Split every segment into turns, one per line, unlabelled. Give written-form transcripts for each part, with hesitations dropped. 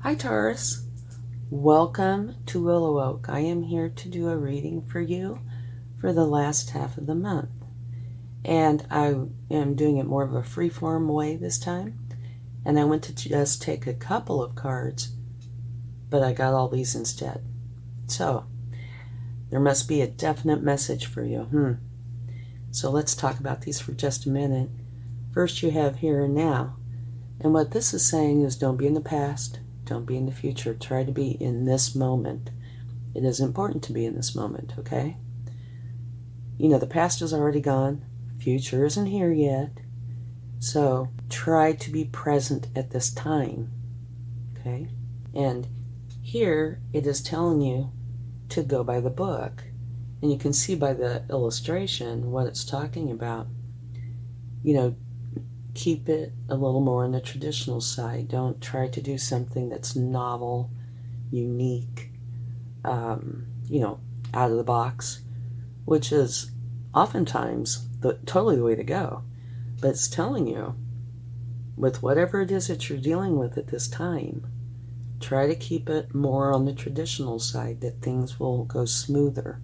Hi Taurus, welcome to WillowOAK. I am here to do a reading for you for the last half of the month. And I am doing it more of a free-form way this time. And I went to just take a couple of cards, but I got all these instead. So, there must be a definite message for you. So let's talk about these for just a minute. First you have here and now. And what this is saying is don't be in the past. Don't be in the future. Try to be in this moment. It is important to be in this moment, okay? You know, the past is already gone. Future isn't here yet. So try to be present at this time, okay? And here it is telling you to go by the book. And you can see by the illustration what it's talking about. You know, keep it a little more on the traditional side. Don't try to do something that's novel, unique, out of the box, which is oftentimes totally the way to go. But it's telling you, with whatever it is that you're dealing with at this time, try to keep it more on the traditional side, that things will go smoother.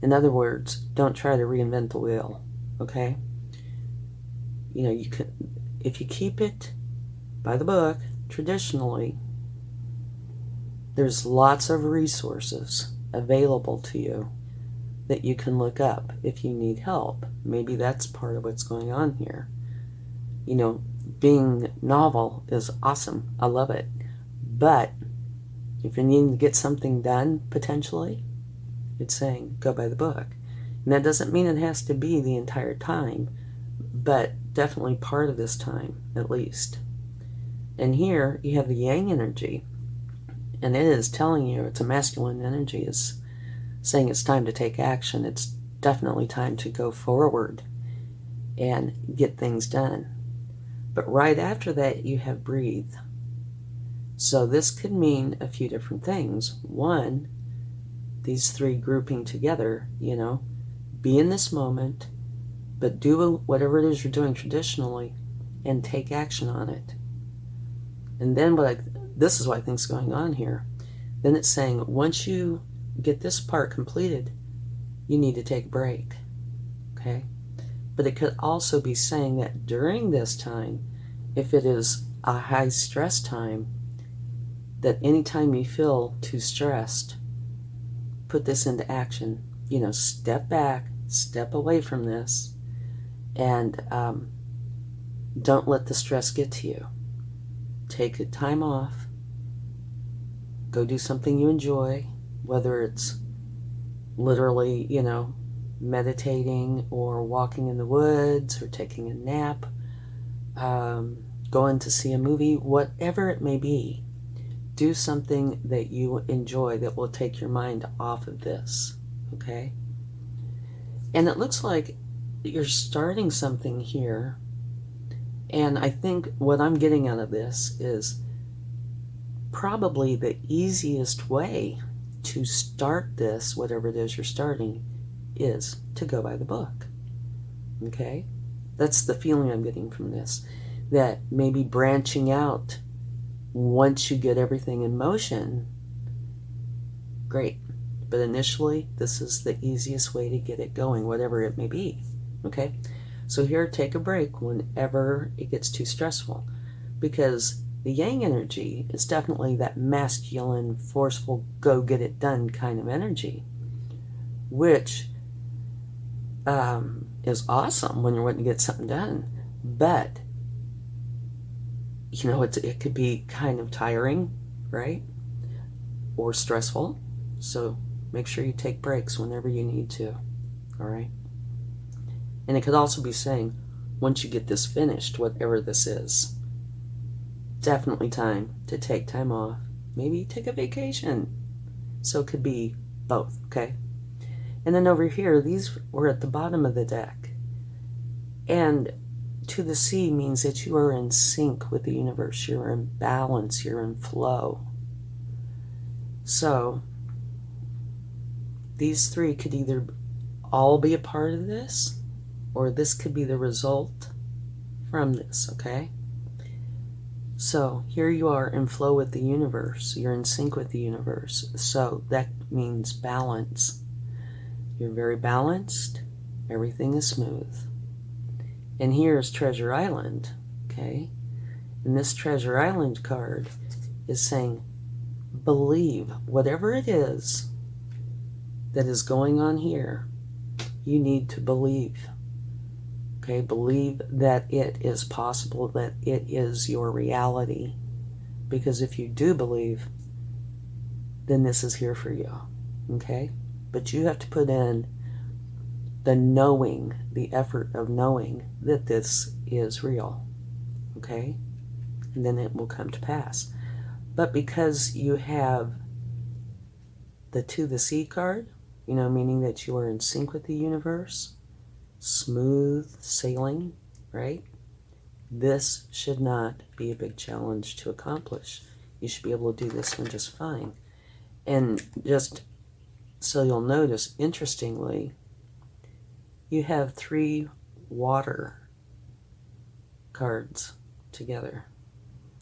In other words, don't try to reinvent the wheel, okay? You know, you can, if you keep it by the book, traditionally, there's lots of resources available to you that you can look up if you need help. Maybe that's part of what's going on here. You know, being novel is awesome. I love it. But if you need to get something done, potentially, it's saying go by the book. And that doesn't mean it has to be the entire time, but definitely part of this time, at least. And here you have the yang energy, and it is telling you, it's a masculine energy, is saying it's time to take action. It's definitely time to go forward and get things done. But right after that, you have breathe. So this could mean a few different things. One, these three grouping together, be in this moment, but do whatever it is you're doing traditionally and take action on it. And then this is what I think is going on here. Then it's saying once you get this part completed, you need to take a break, okay? But it could also be saying that during this time, if it is a high stress time, that anytime you feel too stressed, put this into action. Step back, step away from this, and don't let the stress get to you. Take a time off. Go do something you enjoy, whether it's literally, meditating or walking in the woods or taking a nap, going to see a movie, whatever it may be. Do something that you enjoy that will take your mind off of this, okay? And it looks like you're starting something here, and I think what I'm getting out of this is probably the easiest way to start this, whatever it is you're starting, is to go by the book, okay? That's the feeling I'm getting from this, that maybe branching out once you get everything in motion, great. But initially, this is the easiest way to get it going, whatever it may be, okay? So here, take a break whenever it gets too stressful, because the yang energy is definitely that masculine, forceful, go get it done kind of energy, which is awesome when you're wanting to get something done. But it could be kind of tiring, right? Or stressful. So make sure you take breaks whenever you need to, all right? And it could also be saying, once you get this finished, whatever this is, definitely time to take time off. Maybe take a vacation. So it could be both, okay? And then over here, these were at the bottom of the deck. And to the sea means that you are in sync with the universe. You're in balance. You're in flow. So these three could either all be a part of this, or this could be the result from this, okay? So here you are in flow with the universe. You're in sync with the universe. So that means balance. You're very balanced. Everything is smooth. And here's Treasure Island, okay? And this Treasure Island card is saying, believe whatever it is that is going on here, you need to believe. Okay, believe that it is possible, that it is your reality. Because if you do believe, then this is here for you. Okay? But you have to put in the knowing, the effort of knowing that this is real. Okay? And then it will come to pass. But because you have the To the Sea card, meaning that you are in sync with the universe, smooth sailing, right? This should not be a big challenge to accomplish. You should be able to do this one just fine. And just so you'll notice, interestingly, you have 3 water cards together.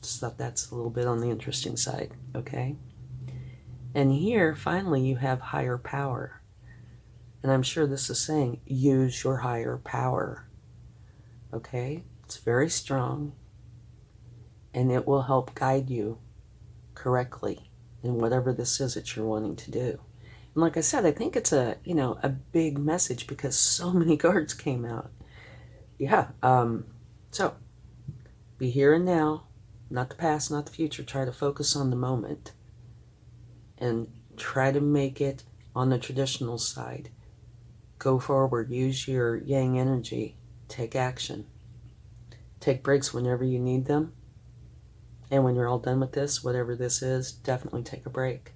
Just thought that's a little bit on the interesting side, okay? And here, finally, you have higher power. And I'm sure this is saying, use your higher power. Okay? It's very strong. And it will help guide you correctly in whatever this is that you're wanting to do. And like I said, I think it's a big message because so many cards came out. Yeah. So, be here and now. Not the past, not the future. Try to focus on the moment. And try to make it on the traditional side. Go forward, use your yang energy, take action. Take breaks whenever you need them. And when you're all done with this, whatever this is, definitely take a break.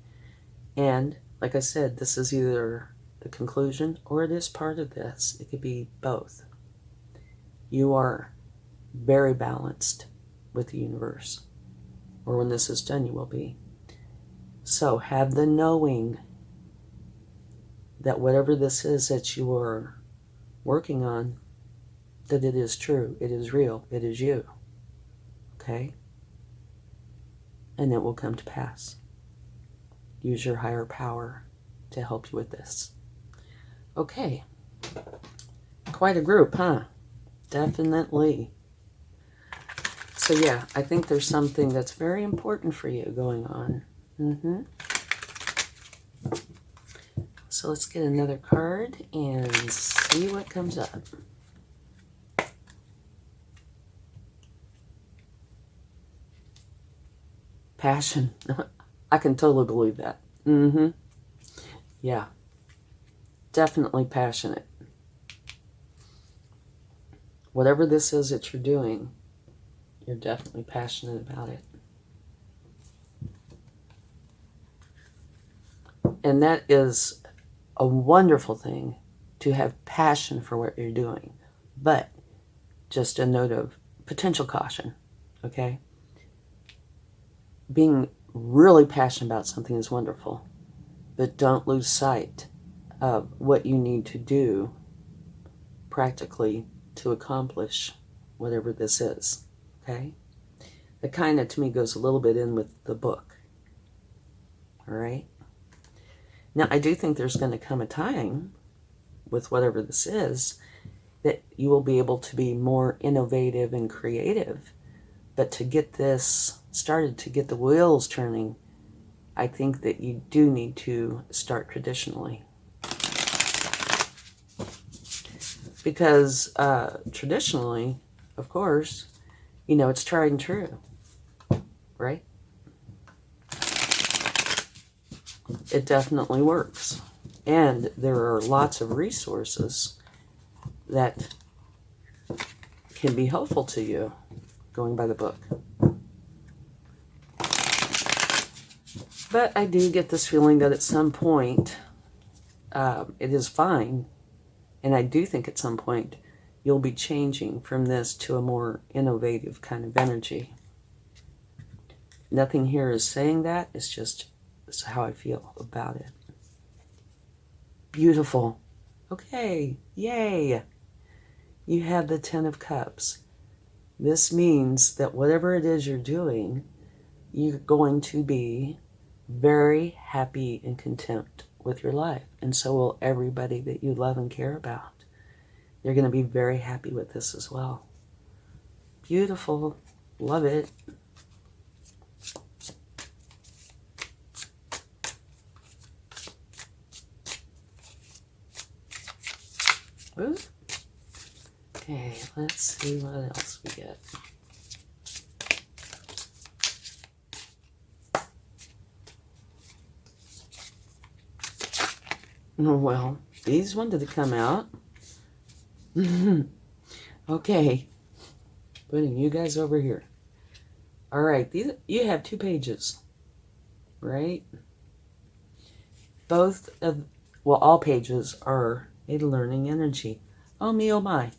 And, like I said, this is either the conclusion or it is part of this. It could be both. You are very balanced with the universe. Or when this is done, you will be. So have the knowing that whatever this is that you are working on, that it is true, it is real, it is you. Okay? And it will come to pass. Use your higher power to help you with this. Okay. Quite a group, huh? Definitely. So yeah, I think there's something that's very important for you going on. So let's get another card and see what comes up. Passion. I can totally believe that. Yeah. Definitely passionate. Whatever this is that you're doing, you're definitely passionate about it. And that is a wonderful thing, to have passion for what you're doing. But just a note of potential caution, okay? Being really passionate about something is wonderful, but don't lose sight of what you need to do practically to accomplish whatever this is, okay? That kind of, to me, goes a little bit in with the book, all right? Now, I do think there's going to come a time with whatever this is that you will be able to be more innovative and creative. But to get this started, to get the wheels turning, I think that you do need to start traditionally. Because traditionally, of course, it's tried and true, right? It definitely works. And there are lots of resources that can be helpful to you going by the book. But I do get this feeling that at some point it is fine. And I do think at some point you'll be changing from this to a more innovative kind of energy. Nothing here is saying that. It's just how I feel about it. This means that whatever it is you're doing, you're going to be very happy and content with your life. And so will everybody that you love and care about. You're going to be very happy with this as well. Beautiful. Love it. Ooh. Okay, let's see what else we get. Oh, well, these wanted to come out. Okay, putting you guys over here. All right, these, you have 2 pages, right? Both of, well, all pages are a learning energy. Oh me, oh my.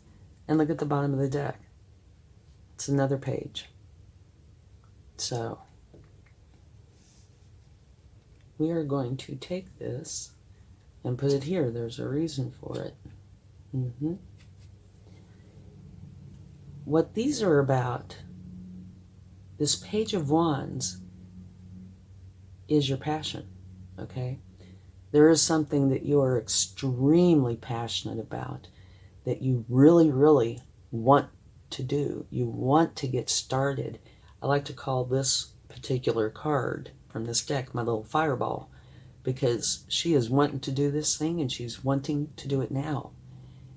And look at the bottom of the deck. It's another page. So, we are going to take this and put it here. There's a reason for it. What these are about, this Page of Wands, is your passion, okay? There is something that you are extremely passionate about, that you really, really want to do. You want to get started. I like to call this particular card from this deck my little fireball, because she is wanting to do this thing and she's wanting to do it now.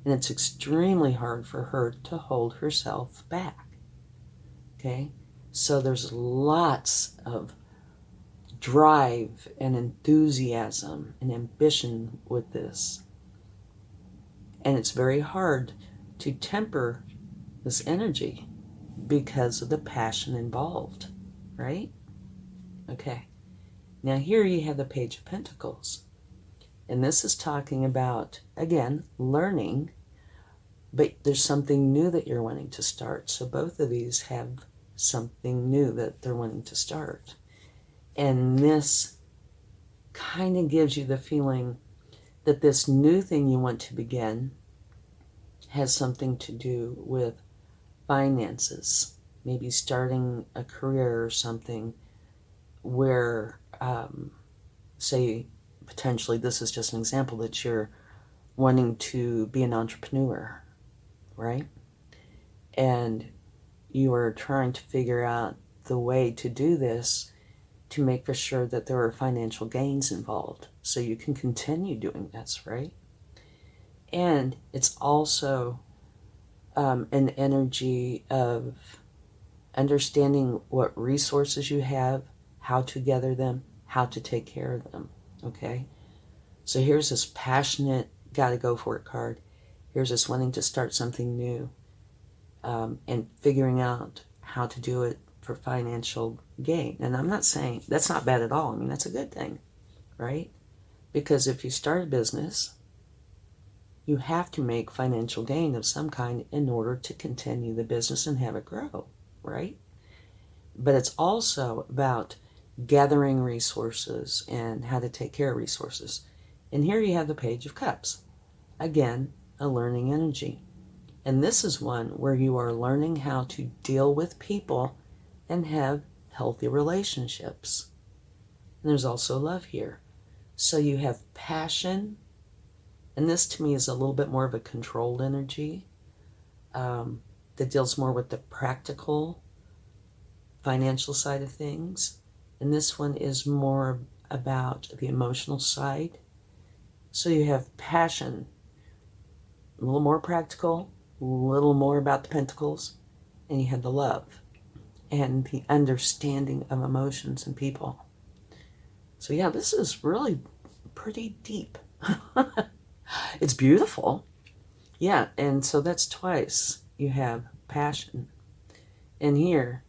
And it's extremely hard for her to hold herself back. Okay? So there's lots of drive and enthusiasm and ambition with this. And it's very hard to temper this energy because of the passion involved, right? Okay. Now here you have the Page of Pentacles. And this is talking about, again, learning, but there's something new that you're wanting to start. So both of these have something new that they're wanting to start. And this kind of gives you the feeling that this new thing you want to begin has something to do with finances. Maybe starting a career or something where, say, potentially this is just an example that you're wanting to be an entrepreneur, right? And you are trying to figure out the way to do this to make for sure that there are financial gains involved so you can continue doing this, right? And it's also an energy of understanding what resources you have, how to gather them, how to take care of them, okay? So here's this passionate, gotta go for it card. Here's this wanting to start something new and figuring out how to do it for financial gain. And I'm not saying, that's not bad at all. I mean, that's a good thing, right? Because if you start a business, you have to make financial gain of some kind in order to continue the business and have it grow, right? But it's also about gathering resources and how to take care of resources. And here you have the Page of Cups. Again, a learning energy. And this is one where you are learning how to deal with people and have healthy relationships. And there's also love here. So you have passion, and this to me is a little bit more of a controlled energy that deals more with the practical financial side of things. And this one is more about the emotional side. So you have passion, a little more practical, a little more about the pentacles, and you have the love and the understanding of emotions and people. So yeah, this is really pretty deep. It's beautiful. Yeah, and so that's twice. You have passion. And here,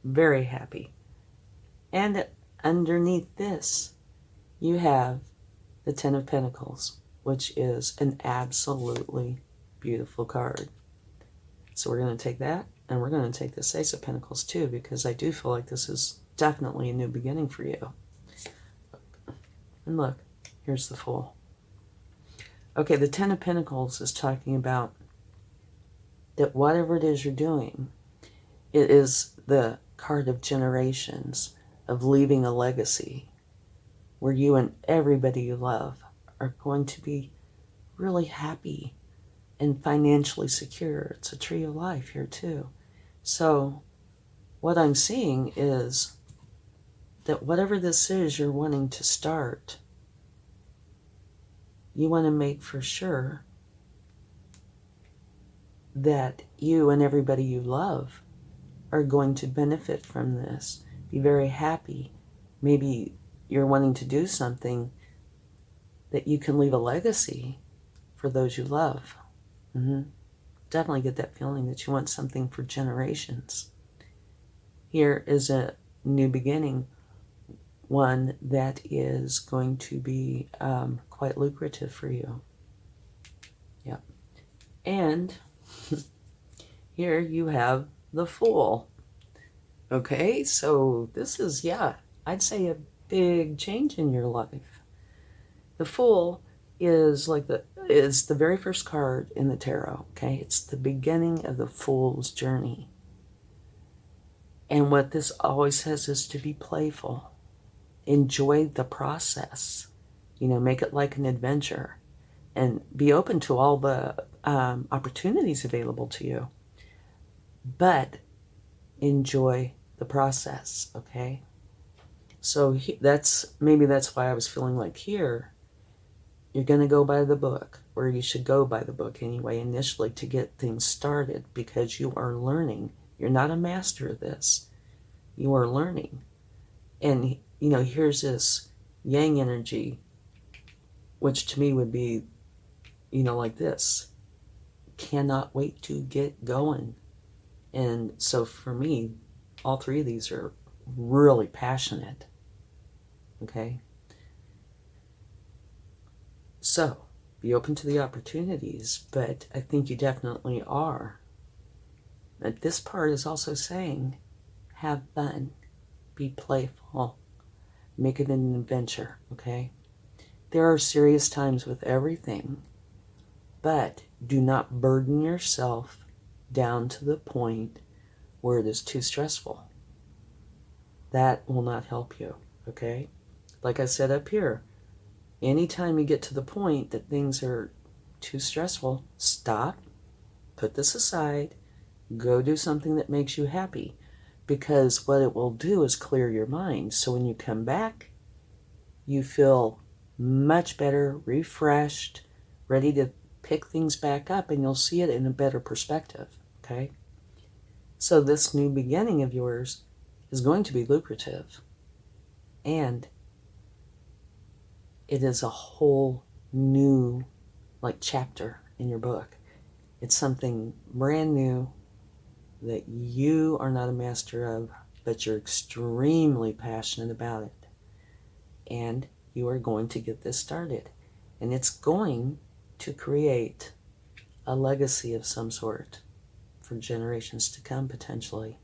very happy. And underneath this, you have the Ten of Pentacles, which is an absolutely beautiful card. So we're going to take that, and we're going to take this Ace of Pentacles too, because I do feel like this is definitely a new beginning for you. And look, here's the Fool. Okay, the Ten of Pentacles is talking about that whatever it is you're doing, It is the card of generations, of leaving a legacy where you and everybody you love are going to be really happy and financially secure. It's a tree of life here too. So what I'm seeing is that whatever this is you're wanting to start, you want to make for sure that you and everybody you love are going to benefit from this, be very happy. Maybe you're wanting to do something that you can leave a legacy for those you love. Definitely get that feeling that you want something for generations. Here is a new beginning, one that is going to be quite lucrative for you. Yep. And here you have the Fool. Okay, so this is, yeah, I'd say a big change in your life. The Fool is the very first card in the tarot. Okay, it's the beginning of the Fool's journey. And what this always says is to be playful. Enjoy the process. Make it like an adventure. And be open to all the opportunities available to you. But enjoy the process, okay? So that's why I was feeling like here, you're going to go by the book, or you should go by the book anyway, initially to get things started, because you are learning. You're not a master of this. You are learning. And, here's this yang energy, which to me would be, like this. Cannot wait to get going. And so for me, all three of these are really passionate. Okay? So, be open to the opportunities, but I think you definitely are. But this part is also saying, have fun, be playful, make it an adventure, okay? There are serious times with everything, but do not burden yourself down to the point where it is too stressful. That will not help you, okay? Like I said up here, anytime you get to the point that things are too stressful, stop, put this aside, go do something that makes you happy, because what it will do is clear your mind. So when you come back, you feel much better, refreshed, ready to pick things back up, and you'll see it in a better perspective, okay? So this new beginning of yours is going to be lucrative, and it is a whole new chapter in your book. It's something brand new that you are not a master of, but you're extremely passionate about it. And you are going to get this started. And it's going to create a legacy of some sort for generations to come, potentially.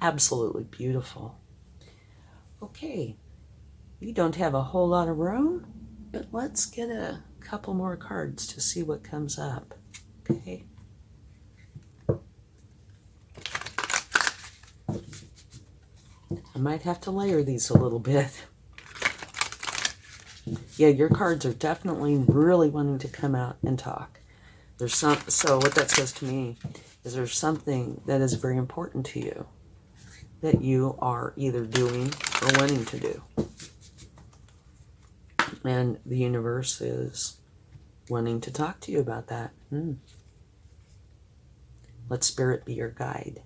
Absolutely beautiful. Okay, we don't have a whole lot of room, but let's get a couple more cards to see what comes up. Okay. I might have to layer these a little bit. Yeah, your cards are definitely really wanting to come out and talk. So what that says to me is there's something that is very important to you that you are either doing or wanting to do. And the universe is wanting to talk to you about that. Let spirit be your guide.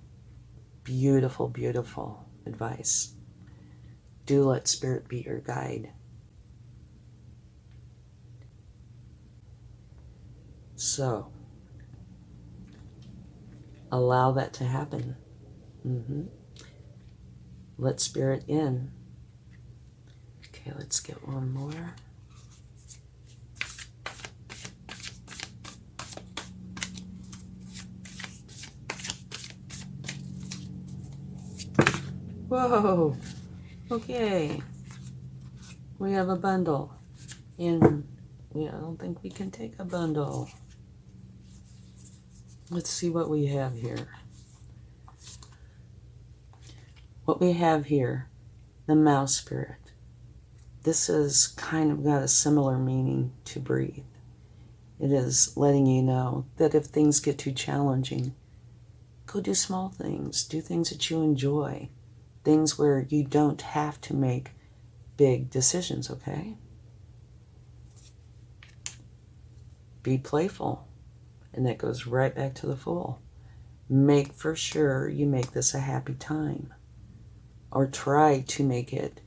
Beautiful, beautiful advice. Do let spirit be your guide. So, allow that to happen. Let spirit in. Okay, let's get one more. Whoa! Okay. We have a bundle. And I don't think we can take a bundle. Let's see what we have here. what we have here, the mouse spirit. This has kind of got a similar meaning to breathe. It is letting you know that if things get too challenging, go do small things. Do things that you enjoy. Things where you don't have to make big decisions, okay? Be playful. And that goes right back to the Fool. Make for sure you make this a happy time. Or try to make it,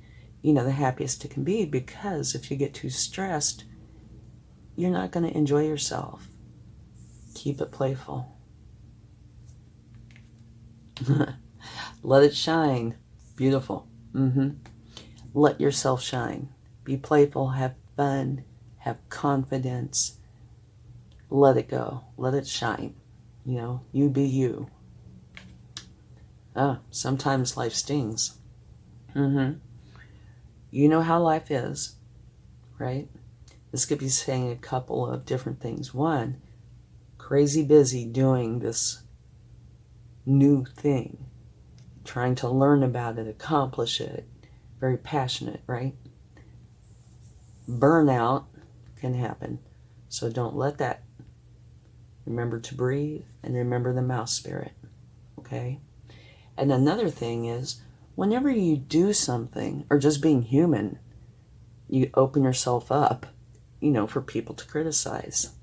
the happiest it can be, because if you get too stressed, you're not going to enjoy yourself. Keep it playful. Let it shine. Beautiful. Let yourself shine. Be playful. Have fun. Have confidence. Let it go. Let it shine. You be you. Sometimes life stings. You know how life is, right? This could be saying a couple of different things. One, crazy busy doing this new thing, trying to learn about it, accomplish it, very passionate, right? Burnout can happen, so don't let that. Remember to breathe and remember the mouse spirit, okay? And another thing is, whenever you do something, or just being human, you open yourself up, for people to criticize.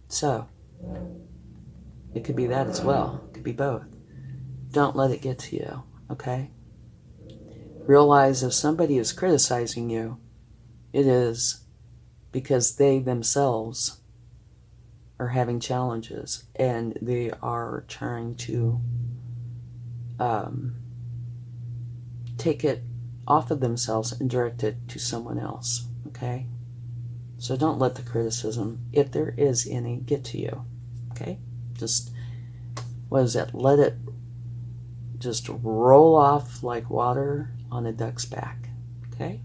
So, it could be that as well. It could be both. Don't let it get to you, okay? Realize if somebody is criticizing you, it is because they themselves are having challenges and they are trying to take it off of themselves and direct it to someone else, okay? So don't let the criticism, if there is any, get to you, okay? Just, let it just roll off like water on a duck's back, okay?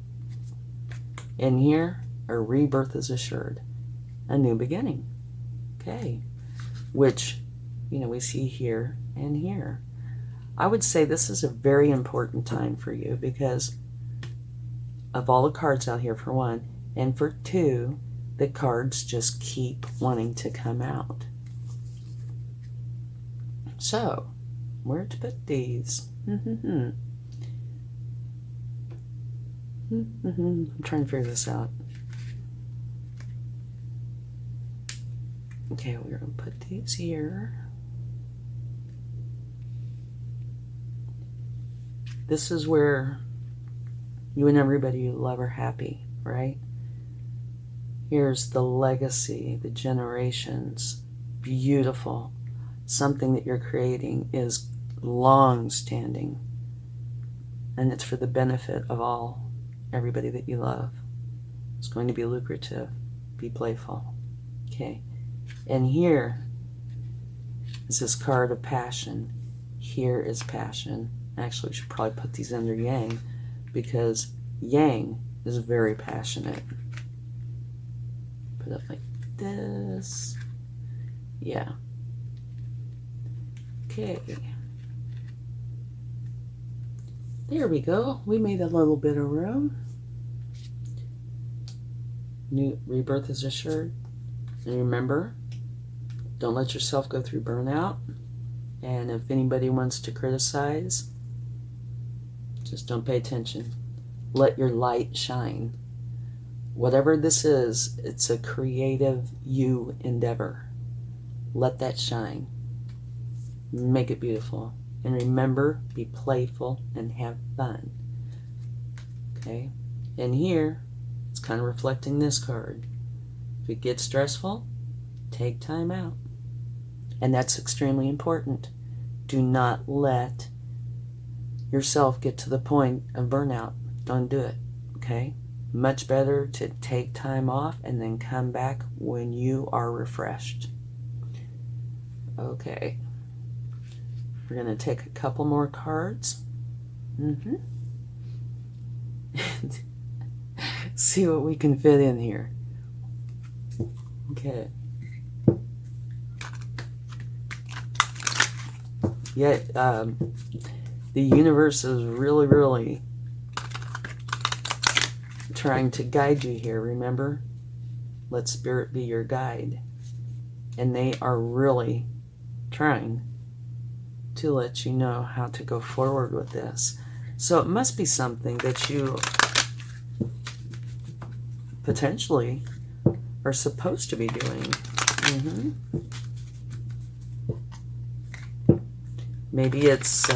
And here, a rebirth is assured, a new beginning, okay? Which, we see here and here. I would say this is a very important time for you because of all the cards out here, for one, and for two, the cards just keep wanting to come out. So, where to put these? I'm trying to figure this out. Okay, we're going to put these here. This is where you and everybody you love are happy, right? Here's the legacy, the generations. Beautiful. Something that you're creating is long-standing. And it's for the benefit of everybody that you love. It's going to be lucrative. Be playful. Okay. And here is this card of passion. Here is passion. Actually, we should probably put these under Yang because Yang is very passionate. Put it like this. Yeah. Okay. There we go. We made a little bit of room. New rebirth is assured. And remember, don't let yourself go through burnout. And if anybody wants to criticize, just don't pay attention. Let your light shine. Whatever this is, it's a creative you endeavor. Let that shine. Make it beautiful. And remember, be playful and have fun. Okay? And here, it's kind of reflecting this card. If it gets stressful, take time out. And that's extremely important. Do not let yourself get to the point of burnout. Don't do it, okay? Much better to take time off and then come back when you are refreshed. Okay. We're going to take a couple more cards. See what we can fit in here. Okay. Yeah, The universe is really, really trying to guide you here, remember? Let spirit be your guide. And they are really trying to let you know how to go forward with this. So it must be something that you potentially are supposed to be doing. Maybe it's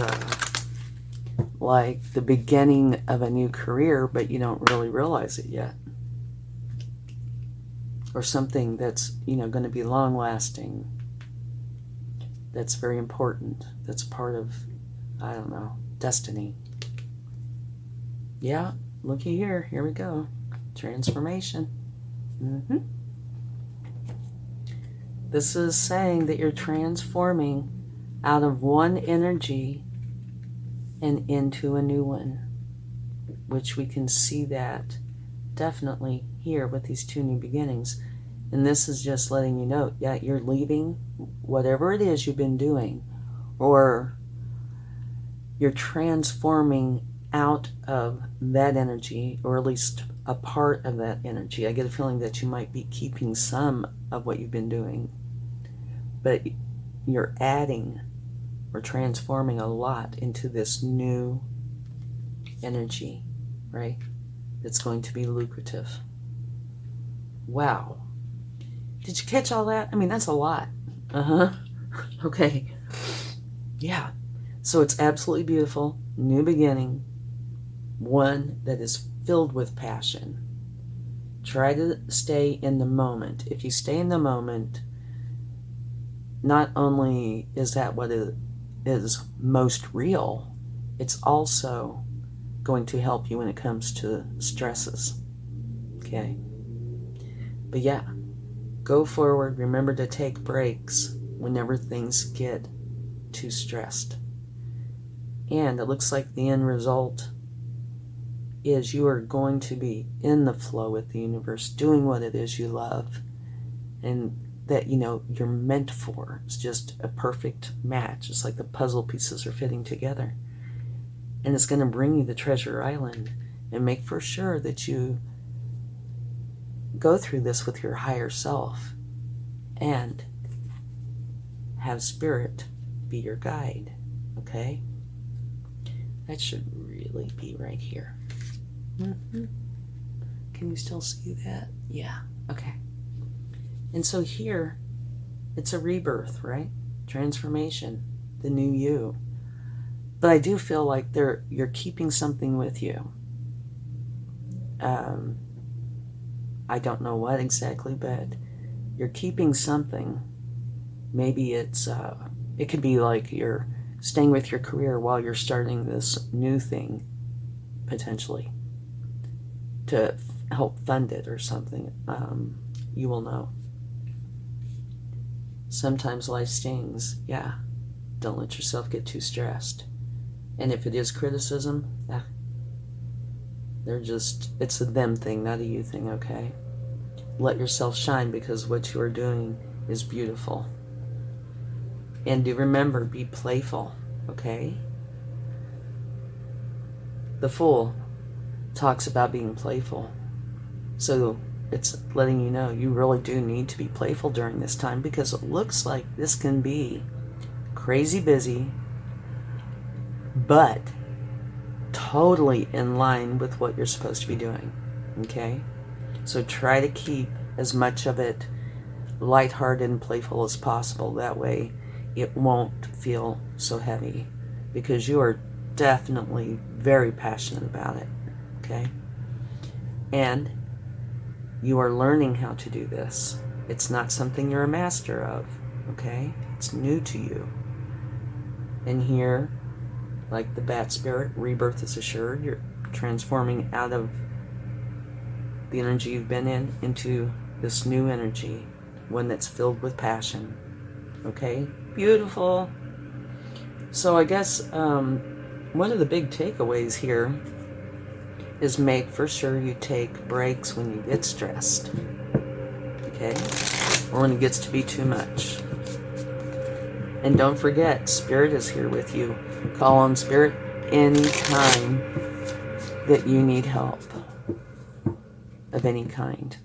like the beginning of a new career, but you don't really realize it yet. Or something that's, going to be long-lasting. That's very important. That's part of, I don't know, destiny. Yeah, looky here. Here we go. Transformation. This is saying that you're transforming out of one energy and into a new one, which we can see that definitely here with these two new beginnings. And this is just letting you know, yeah, you're leaving whatever it is you've been doing, or you're transforming out of that energy, or at least a part of that energy. I get a feeling that you might be keeping some of what you've been doing, but you're adding or transforming a lot into this new energy, right? That's going to be lucrative. Wow. Did you catch all that? I mean, that's a lot. Okay. Yeah. So it's absolutely beautiful. New beginning. One that is filled with passion. Try to stay in the moment. If you stay in the moment, not only is that what is most real, it's also going to help you when it comes to stresses. Okay? But yeah, go forward. Remember to take breaks whenever things get too stressed. And it looks like the end result is you are going to be in the flow with the universe, doing what it is you love, and that you're meant for. It's just a perfect match. It's like the puzzle pieces are fitting together. And it's going to bring you the treasure island, and make for sure that you go through this with your higher self and have spirit be your guide. Okay? That should really be right here. Can you still see that? Yeah. Okay. And so here, it's a rebirth, right? Transformation, the new you. But I do feel like you're keeping something with you. I don't know what exactly, but you're keeping something. Maybe it could be like you're staying with your career while you're starting this new thing, potentially, to help fund it or something. You will know. Sometimes life stings. Yeah. Don't let yourself get too stressed. And if it is criticism, it's a them thing, not a you thing, okay? Let yourself shine, because what you are doing is beautiful. And do remember, be playful, okay? The Fool talks about being playful. So it's letting you know you really do need to be playful during this time, because it looks like this can be crazy busy, but totally in line with what you're supposed to be doing, okay? So try to keep as much of it lighthearted and playful as possible. That way it won't feel so heavy, because you are definitely very passionate about it, okay? And you are learning how to do this. It's not something you're a master of, okay? It's new to you. And here, like the bat spirit, rebirth is assured. You're transforming out of the energy you've been in into this new energy, one that's filled with passion. Okay? Beautiful. So I guess one of the big takeaways here is make for sure you take breaks when you get stressed. Okay? Or when it gets to be too much. And don't forget, Spirit is here with you. Call on Spirit, anytime that you need help of any kind.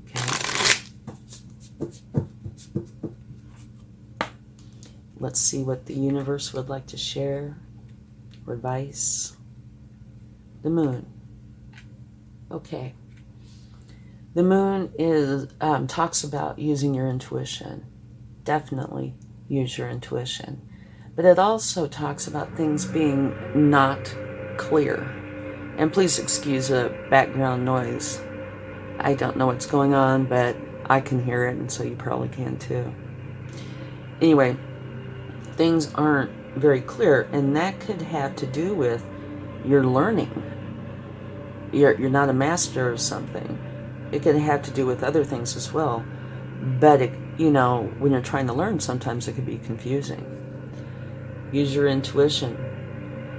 Okay? Let's see what the universe would like to share or advice. The moon. Okay. The moon is talks about using your intuition. Definitely use your intuition. But it also talks about things being not clear. And please excuse the background noise. I don't know what's going on, but I can hear it, and so you probably can too. Anyway, things aren't very clear, and that could have to do with your learning. You're not a master of something. It could have to do with other things as well. But, when you're trying to learn, sometimes it can be confusing. Use your intuition,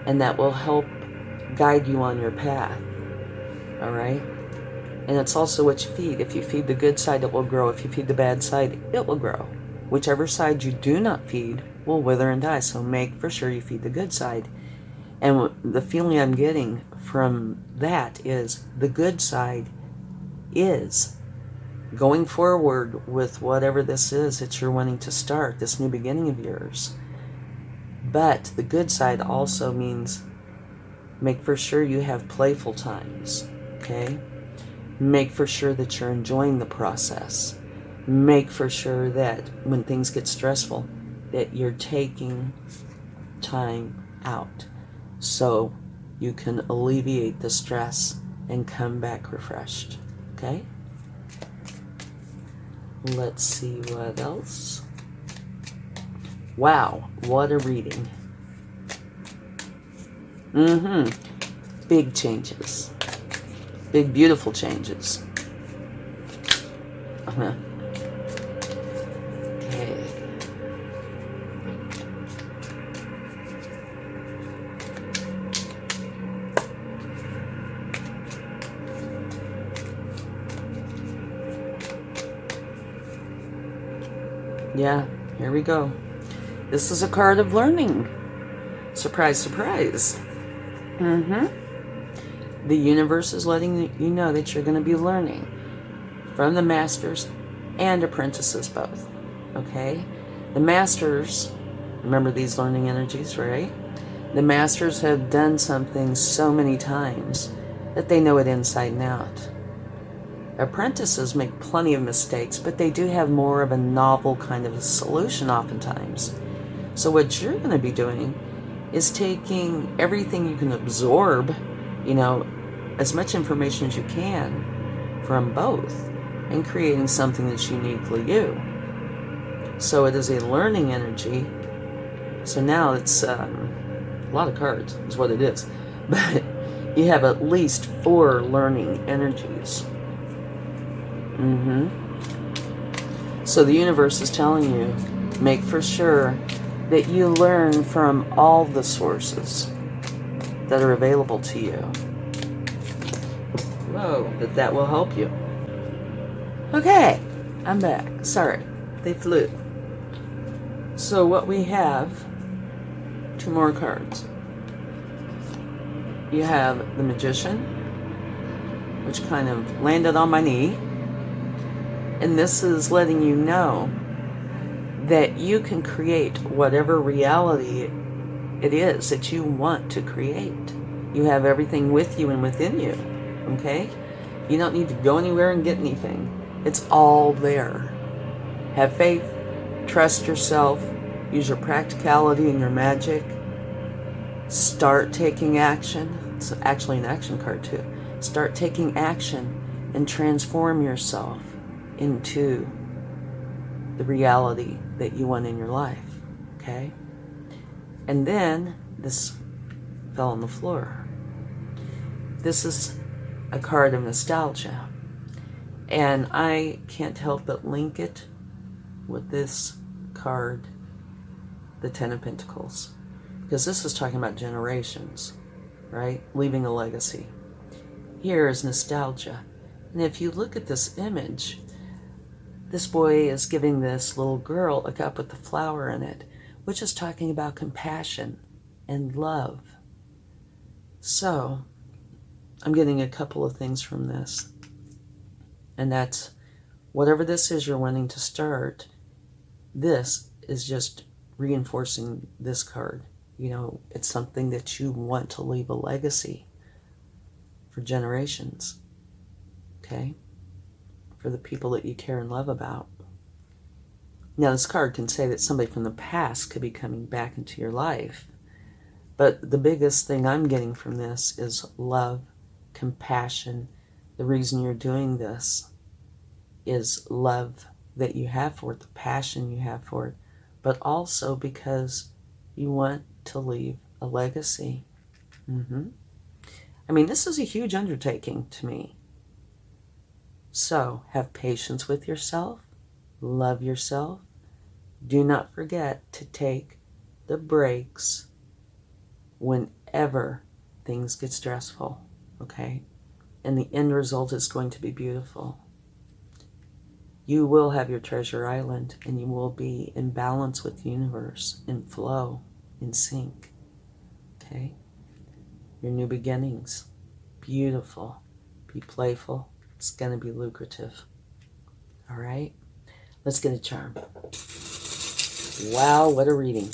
and that will help guide you on your path. All right? And it's also what you feed. If you feed the good side, it will grow. If you feed the bad side, it will grow. Whichever side you do not feed will wither and die. So make for sure you feed the good side. And the feeling I'm getting from that is the good side is going forward with whatever this is that you're wanting to start, this new beginning of yours. But the good side also means make for sure you have playful times, okay? Make for sure that you're enjoying the process. Make for sure that when things get stressful, that you're taking time out so you can alleviate the stress and come back refreshed, okay? Let's see what else. Wow, what a reading. Big changes. Big, beautiful changes. Okay. Yeah, here we go. This is a card of learning. Surprise, surprise. The universe is letting you know that you're going to be learning from the masters and apprentices both. Okay? The masters, remember these learning energies, right? The masters have done something so many times that they know it inside and out. Apprentices make plenty of mistakes, but they do have more of a novel kind of a solution oftentimes. So what you're going to be doing is taking everything you can absorb, as much information as you can from both, and creating something that's uniquely you. So it is a learning energy. So now it's a lot of cards is what it is. But you have at least 4 learning energies. So the universe is telling you, make for sure that you learn from all the sources that are available to you. Whoa, that will help you. Okay, I'm back. Sorry, they flew. So what we have, 2 more cards. You have the Magician, which kind of landed on my knee. And this is letting you know that you can create whatever reality it is that you want to create. You have everything with you and within you, okay? You don't need to go anywhere and get anything. It's all there. Have faith, trust yourself, use your practicality and your magic. Start taking action. It's actually an action card too. Start taking action and transform yourself into the reality that you want in your life, okay? And then this fell on the floor. This is a card of nostalgia, and I can't help but link it with this card, the 10 of Pentacles, because this is talking about generations, right? Leaving a legacy. Here is nostalgia, and if you look at this image, this boy is giving this little girl a cup with the flower in it, which is talking about compassion and love. So, I'm getting a couple of things from this. And that's, whatever this is you're wanting to start, this is just reinforcing this card. You know, it's something that you want to leave a legacy for generations. Okay? For the people that you care and love about. Now, this card can say that somebody from the past could be coming back into your life. But the biggest thing I'm getting from this is love, compassion. The reason you're doing this is love that you have for it, the passion you have for it, but also because you want to leave a legacy. I mean, this is a huge undertaking to me. So, have patience with yourself, love yourself. Do not forget to take the breaks whenever things get stressful, okay? And the end result is going to be beautiful. You will have your treasure island, and you will be in balance with the universe, in flow, in sync, okay? Your new beginnings, beautiful. Be playful. It's going to be lucrative. All right? Let's get a charm. Wow, what a reading.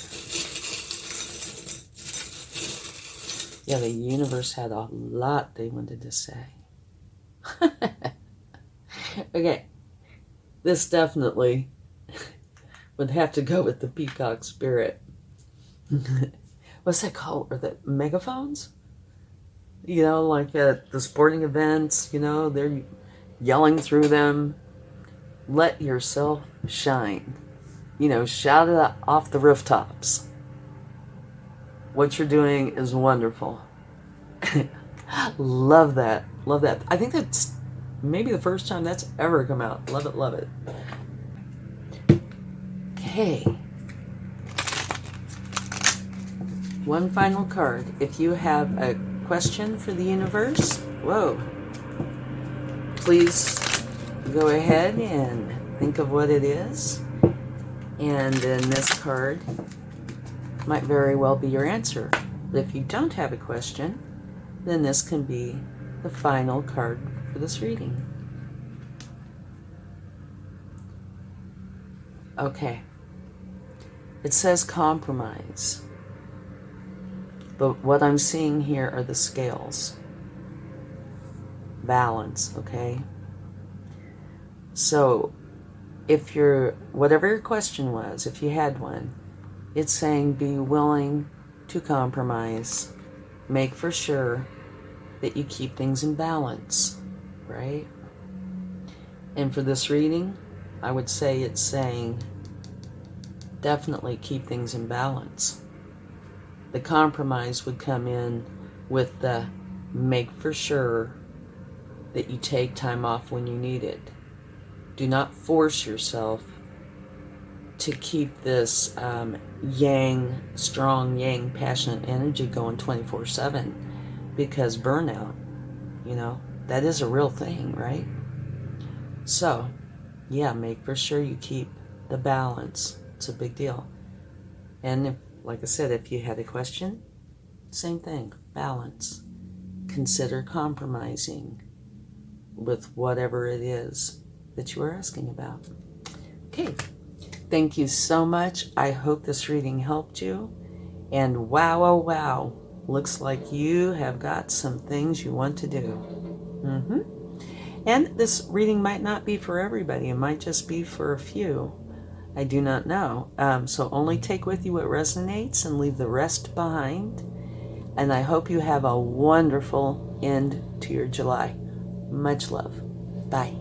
Yeah, the universe had a lot they wanted to say. Okay. This definitely would have to go with the peacock spirit. What's that called? Or the megaphones? You know, like at the sporting events, you know, they're yelling through them. Let yourself shine. You know, shout it off the rooftops. What you're doing is wonderful. Love that. Love that. I think that's maybe the first time that's ever come out. Love it, love it. Okay. One final card. If you have a question for the universe, whoa, please go ahead and think of what it is. And then this card might very well be your answer. But if you don't have a question, then this can be the final card for this reading. Okay. It says compromise. But what I'm seeing here are the scales. Balance, okay? So, if you're, whatever your question was, if you had one, it's saying be willing to compromise. Make for sure that you keep things in balance, right? And for this reading, I would say it's saying definitely keep things in balance. The compromise would come in with the make for sure that you take time off when you need it. Do not force yourself to keep this strong yang, passionate energy going 24/7, because burnout, you know, that is a real thing, right? So, yeah, make for sure you keep the balance. It's a big deal. And if, like I said, if you had a question, same thing, balance. Consider compromising with whatever it is that you are asking about. Okay, thank you so much. I hope this reading helped you. And wow, oh wow, looks like you have got some things you want to do. And this reading might not be for everybody. It might just be for a few. I do not know. So only take with you what resonates and leave the rest behind. And I hope you have a wonderful end to your July. Much love. Bye.